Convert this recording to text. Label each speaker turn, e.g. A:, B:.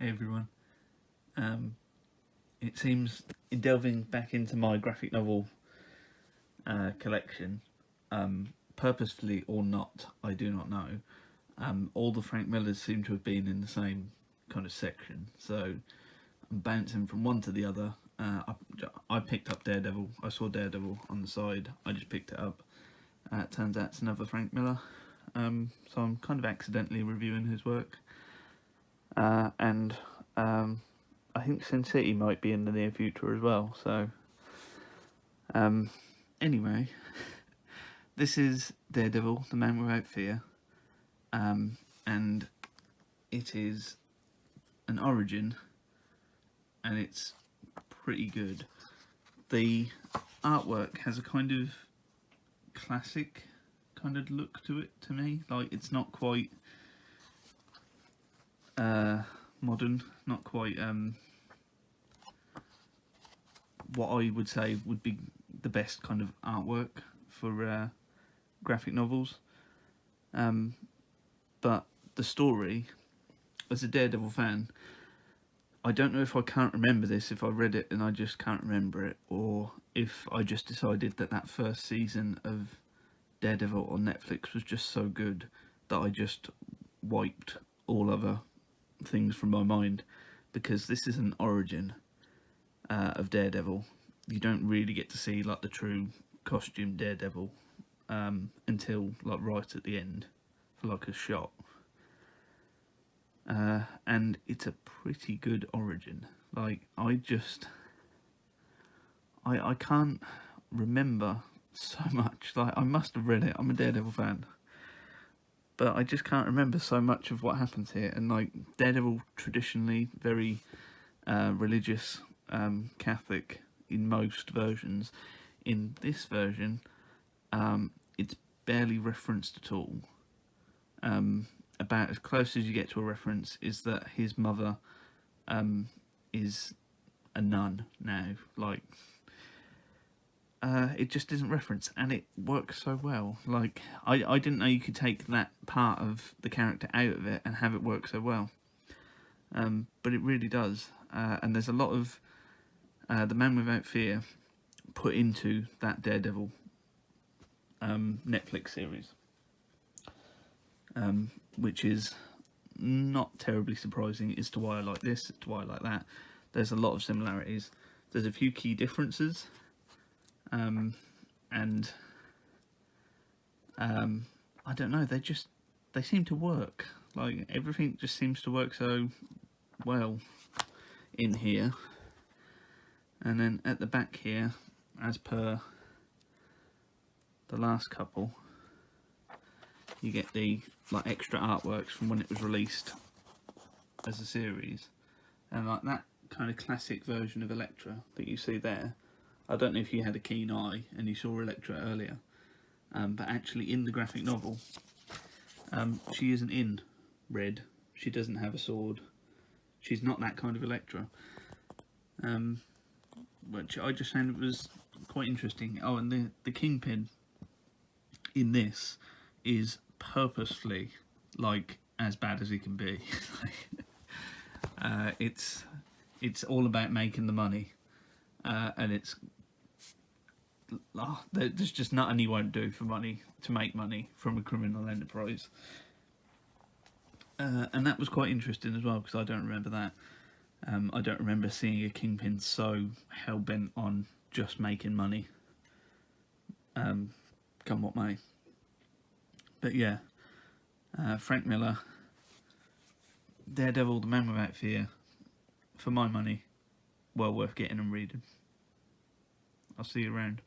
A: Hey everyone. It seems, in delving back into my graphic novel collection, purposefully or not, I do not know, all the Frank Millers seem to have been in the same kind of section. So I'm bouncing from one to the other. I picked up Daredevil. I saw Daredevil on the side. I just picked it up. It turns out it's another Frank Miller. So I'm kind of accidentally reviewing his work. And I think Sin City might be in the near future as well. So anyway, this is Daredevil, the Man Without Fear, and it is an origin, and it's pretty good. The artwork has a kind of classic kind of look to it to me. Like, it's not quite modern, not quite what I would say would be the best kind of artwork for graphic novels. But the story, as a Daredevil fan, I don't know if I can't remember this, if I read it and I just can't remember it, or if I just decided that that first season of Daredevil on Netflix was just so good that I just wiped all other things from my mind, because this is an origin of Daredevil. You don't really get to see like the true costume Daredevil until like right at the end for like a shot. And it's a pretty good origin. Like, I can't remember so much. Like, I must have read it. I'm a Daredevil fan, but I just can't remember so much of what happens here. And like, Daredevil traditionally very religious, Catholic in most versions. In this version, it's barely referenced at all. About as close as you get to a reference is that his mother is a nun now. Like, it just isn't referenced, and it works so well. Like, I didn't know you could take that part of the character out of it and have it work so well. But it really does. And there's a lot of the Man Without Fear put into that Daredevil Netflix series, which is not terribly surprising as to why I like this, as to why I like that. There's a lot of similarities. There's a few key differences, and I don't know, they seem to work. Like, everything just seems to work so well in here. And then at the back here, as per the last couple, you get the like extra artworks from when it was released as a series, and like that kind of classic version of Elektra that you see there. I don't know if you had a keen eye and you saw Elektra earlier, but actually in the graphic novel, she isn't in red. She doesn't have a sword. She's not that kind of Elektra, which I just found it was quite interesting. Oh, and the Kingpin in this is purposefully like as bad as he can be. It's all about making the money, and it's there's just nothing he won't do for money, to make money from a criminal enterprise. And that was quite interesting as well, because I don't remember that. I don't remember seeing a Kingpin so hell-bent on just making money, come what may. But yeah, Frank Miller, Daredevil, the Man Without Fear, for my money, well worth getting and reading. I'll see you around.